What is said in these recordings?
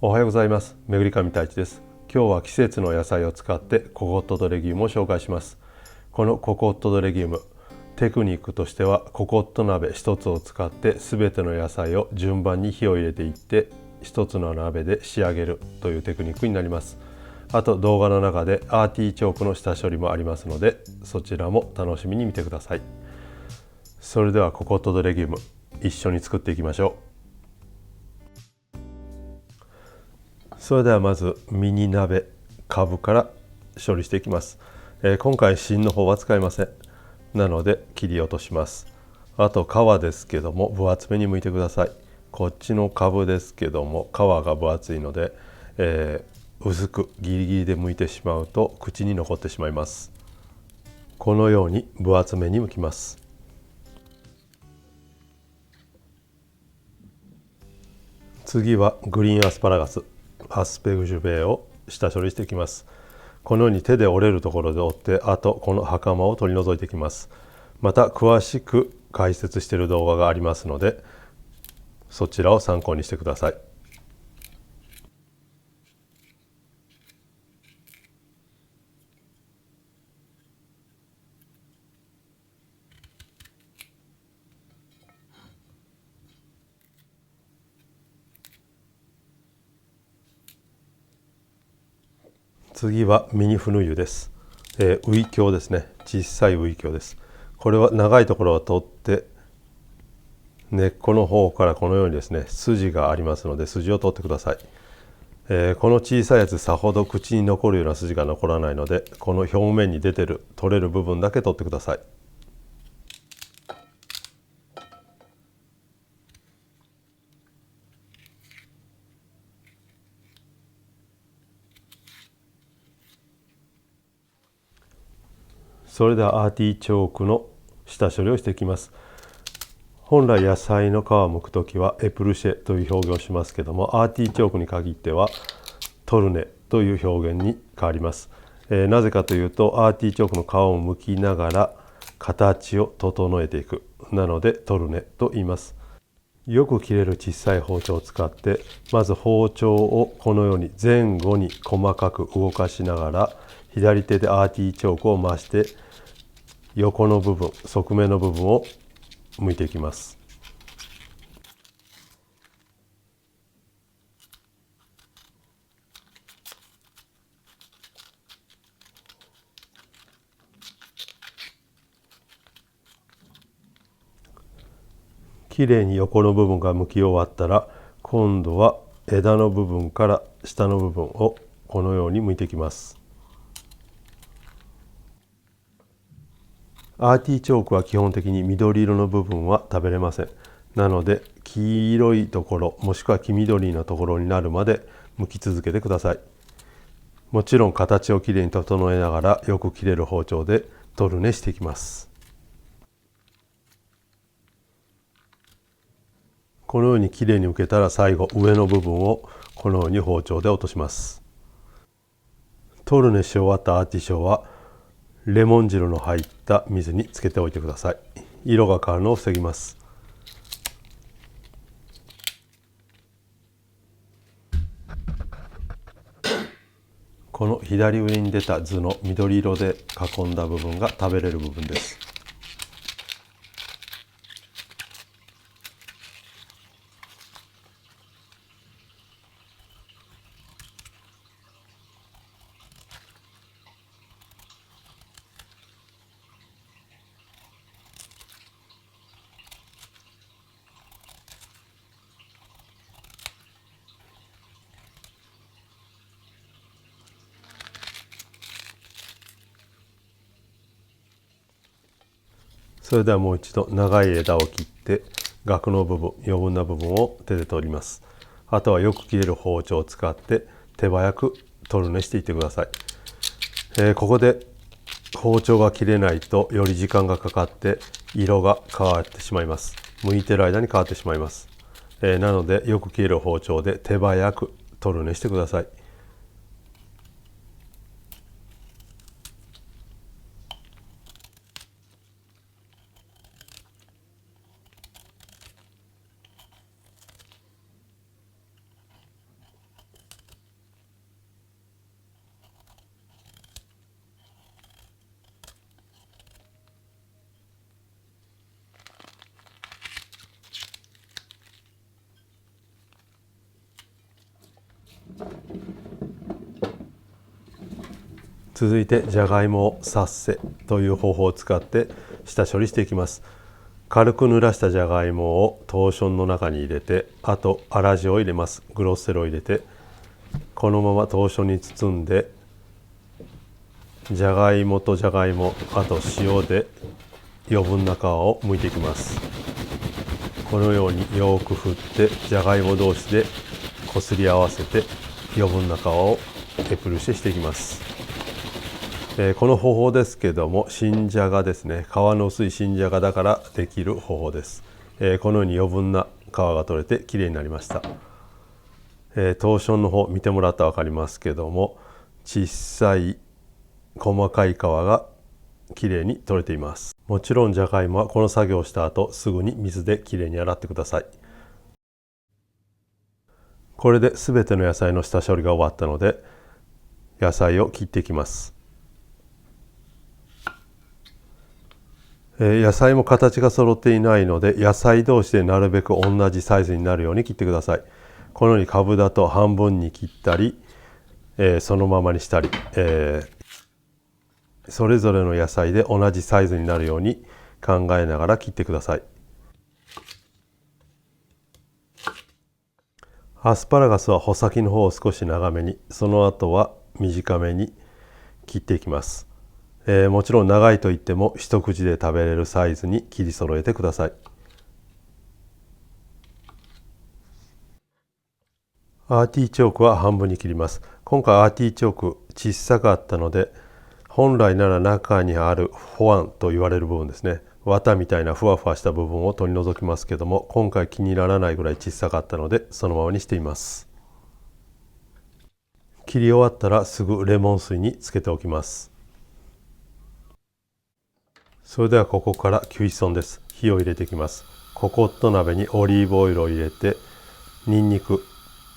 おはようございます。めぐりかみ太一です。今日は季節の野菜を使ってココットドレギウムを紹介します。このココットドレギウム、テクニックとしてはココット鍋一つを使って全ての野菜を順番に火を入れていって一つの鍋で仕上げるというテクニックになります。あと動画の中でアーティチョークの下処理もありますので、そちらも楽しみに見てください。それではココットドレギウム一緒に作っていきましょう。それではまずミニ鍋カブから処理していきます。今回芯の方は使いません。なので切り落とします。あと皮ですけども分厚めに剥いてください。こっちのカブですけども皮が分厚いので、薄くギリギリで剥いてしまうと口に残ってしまいます。このように分厚めに剥きます。次はグリーンアスパラガス、アスペグジュベを下処理していきます。このように手で折れるところで折って、あとこの袴を取り除いていきます。また詳しく解説している動画がありますので、そちらを参考にしてください。次はミニフヌユです。ウイキョウですね。小さいウイキョウです。これは長いところを取って根っこの方からこのようにですね筋がありますので筋を取ってください。この小さいやつさほど口に残るような筋が残らないので、この表面に出てる取れる部分だけ取ってください。それではアーティチョークの下処理をしていきます。本来野菜の皮を剥くときはエプルシェという表現をしますけども、アーティチョークに限ってはトルネという表現に変わります。なぜかというとアーティチョークの皮を剥きながら形を整えていく、なのでトルネと言います。よく切れる小さい包丁を使ってまず包丁をこのように前後に細かく動かしながら左手でアーティチョークを回して横の部分側面の部分を剥いていきます。きれいに横の部分が剥き終わったら、今度は枝の部分から下の部分をこのように剥いていきます。アーティチョークは基本的に緑色の部分は食べれません。なので黄色いところもしくは黄緑のところになるまで剥き続けてください。もちろん形をきれいに整えながらよく切れる包丁でトルネしていきます。このようにきれいに剥けたら最後上の部分をこのように包丁で落とします。トルネし終わったアーティショーはレモン汁の入った水につけておいてください。色が変わるのを防ぎます。この左上に出た図の緑色で囲んだ部分が食べれる部分です。それではもう一度長い枝を切ってガの部分余分な部分を手で取ります。あとはよく切れる包丁を使って手早くトルネしていってください。ここで包丁が切れないとより時間がかかって色が変わってしまいます。剥いてる間に変わってしまいます。なのでよく切れる包丁で手早くトルネしてください。続いてじゃがいもをサッセという方法を使って下処理していきます。軽く濡らしたじゃがいもをトーションの中に入れて、あと粗塩を入れます。グロッセルを入れて、このままトーションに包んで、じゃがいもとじゃがいも、あと塩で余分な皮を剥いていきます。このようによく振ってじゃがいも同士でこすり合わせて余分な皮をエプルシェしていきます。この方法ですけども、新じゃがですね、皮の薄い新じゃがだからできる方法です。このように余分な皮が取れてきれいになりました。トーションの方見てもらったら分かりますけども、小さい細かい皮がきれいに取れています。もちろんじゃがいもはこの作業をした後すぐに水できれいに洗ってください。これで全ての野菜の下処理が終わったので、野菜を切っていきます。野菜も形が揃っていないので、野菜同士でなるべく同じサイズになるように切ってください。このように株だと半分に切ったり、そのままにしたり、それぞれの野菜で同じサイズになるように考えながら切ってください。アスパラガスは穂先の方を少し長めに、その後は短めに切っていきます。もちろん長いといっても一口で食べれるサイズに切り揃えてください。アーティーチョークは半分に切ります。今回アーティーチョーク小さかったので、本来なら中にあるフォアンと言われる部分ですね、綿みたいなふわふわした部分を取り除きますけども、今回気にならないぐらい小さかったのでそのままにしています。切り終わったらすぐレモン水につけておきます。それではここからキュイソンです。火を入れていきます。ココット鍋にオリーブオイルを入れて、ニンニク、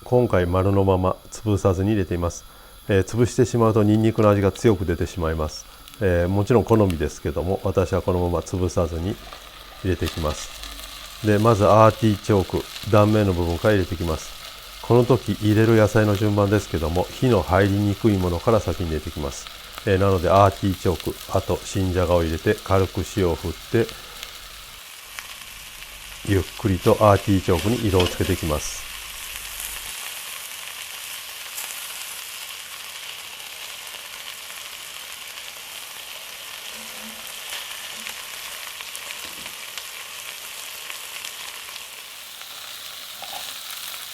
今回丸のまま潰さずに入れています。潰してしまうとニンニクの味が強く出てしまいます。もちろん好みですけども、私はこのまま潰さずに入れていきます。でまずアーティーチョーク断面の部分から入れていきます。この時入れる野菜の順番ですけども、火の入りにくいものから先に入れていきます。なのでアーティーチョーク、あと新じゃがを入れて軽く塩を振って、ゆっくりとアーティーチョークに色をつけていきます。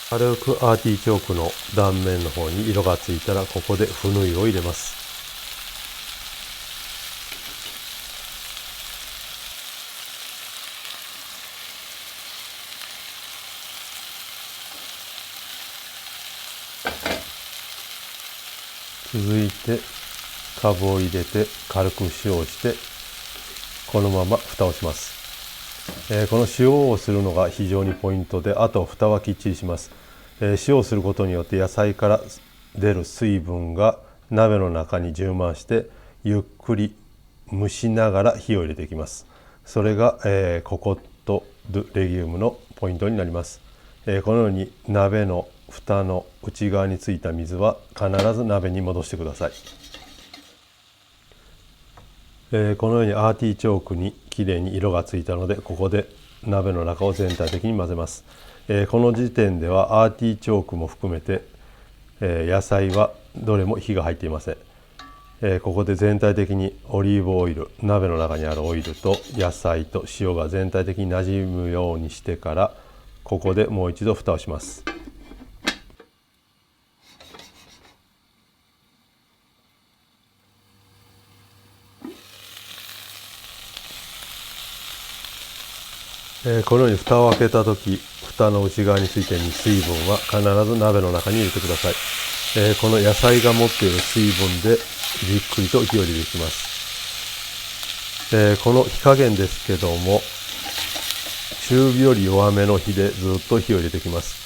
軽くアーティーチョークの断面の方に色がついたら、ここでフヌイを入れます。続いてかぶを入れて軽く塩をして、このまま蓋をします。この塩をするのが非常にポイントで、あと蓋はきっちりします。塩をすることによって野菜から出る水分が鍋の中に充満して、ゆっくり蒸しながら火を入れていきます。それが、ココット・ドゥ・レギュームのポイントになります。このように鍋の蓋の内側についた水は必ず鍋に戻してください。このようにアーティーチョークにきれいに色がついたので、ここで鍋の中を全体的に混ぜます。この時点ではアーティーチョークも含めて、野菜はどれも火が入っていません。ここで全体的にオリーブオイル、鍋の中にあるオイルと野菜と塩が全体的になじむようにしてから、ここでもう一度蓋をします。このように蓋を開けた時、蓋の内側についている水分は必ず鍋の中に入れてください。この野菜が持っている水分でじっくりと火を入れていきます。この火加減ですけども、中火より弱めの火でずっと火を入れていきます。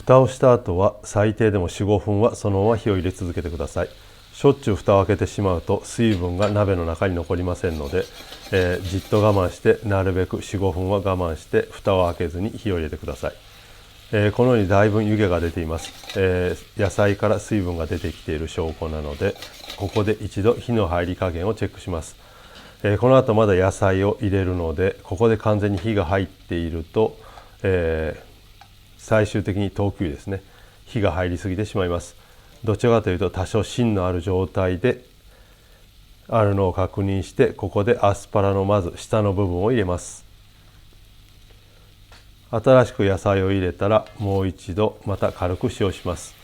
蓋をした後は最低でも 4,5 分はそのまま火を入れ続けてください。しょっちゅう蓋を開けてしまうと水分が鍋の中に残りませんので、じっと我慢してなるべく 4,5 分は我慢して蓋を開けずに火を入れてください。このようにだいぶ湯気が出ています。野菜から水分が出てきている証拠なので、ここで一度火の入り加減をチェックします。この後まだ野菜を入れるので、ここで完全に火が入っていると、最終的に等級ですね、火が入りすぎてしまいます。どちらかというと多少芯のある状態であるのを確認して、ここでアスパラのまず下の部分を入れます。新しく野菜を入れたらもう一度また軽く塩します。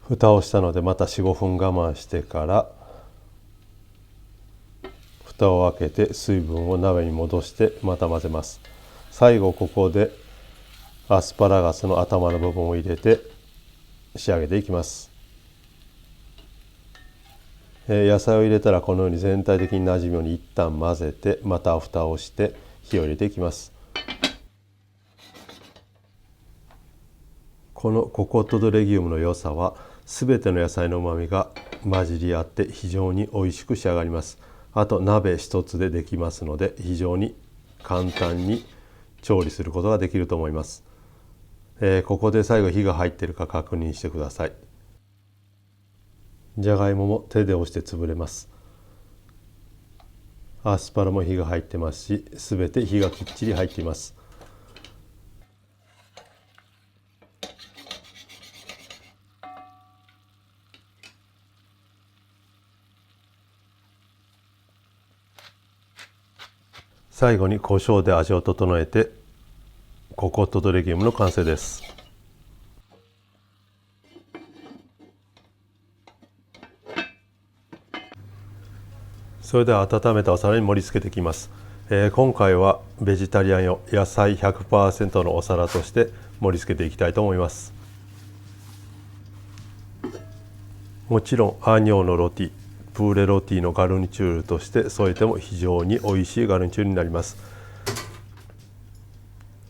蓋をしたのでまた 4,5 分我慢してから蓋を開けて水分を鍋に戻してまた混ぜます。最後ここでアスパラガスの頭の部分を入れて仕上げていきます。野菜を入れたらこのように全体的になじむように一旦混ぜて、また蓋をして火を入れていきます。このココット・ド・レギュームの良さは、すべての野菜のうまみが混じり合って非常に美味しく仕上がります。あと鍋一つでできますので、非常に簡単に調理することができると思います。ここで最後火が入っているか確認してください。じゃがいもも手で押して潰れます。アスパラも火が入ってますし、すべて火がきっちり入っています。最後に胡椒で味を整えて、ココット・ド・レギュームの完成です。それでは温めたお皿に盛り付けていきます。今回はベジタリアン用野菜 100% のお皿として盛り付けていきたいと思います。もちろんアーニョのロティ、プーレロティのガルニチュールとして添えても非常に美味しいガルニチュールになります。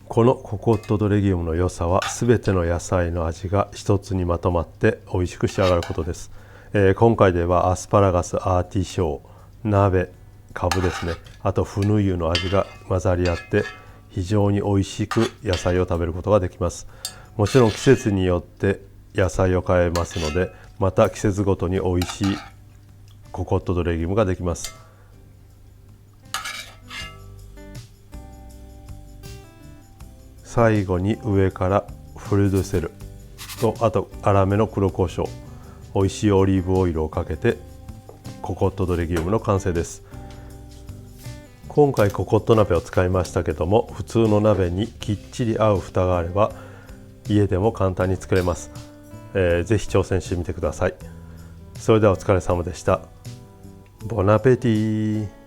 このココット・ド・レギュームの良さは、すべての野菜の味が一つにまとまって美味しく仕上がることです。今回ではアスパラガス、アーティショウ、鍋、カブですね、あとフヌユの味が混ざり合って非常に美味しく野菜を食べることができます。もちろん季節によって野菜を変えますので、また季節ごとに美味しいココット・ド・レギュームができます。最後に上からフルドゥセルと、あと粗めの黒胡椒、美味しいオリーブオイルをかけてココット・ド・レギュームの完成です。今回ココット鍋を使いましたけども、普通の鍋にきっちり合う蓋があれば家でも簡単に作れます。ぜひ挑戦してみてください。それではお疲れ様でした。ボナペティ。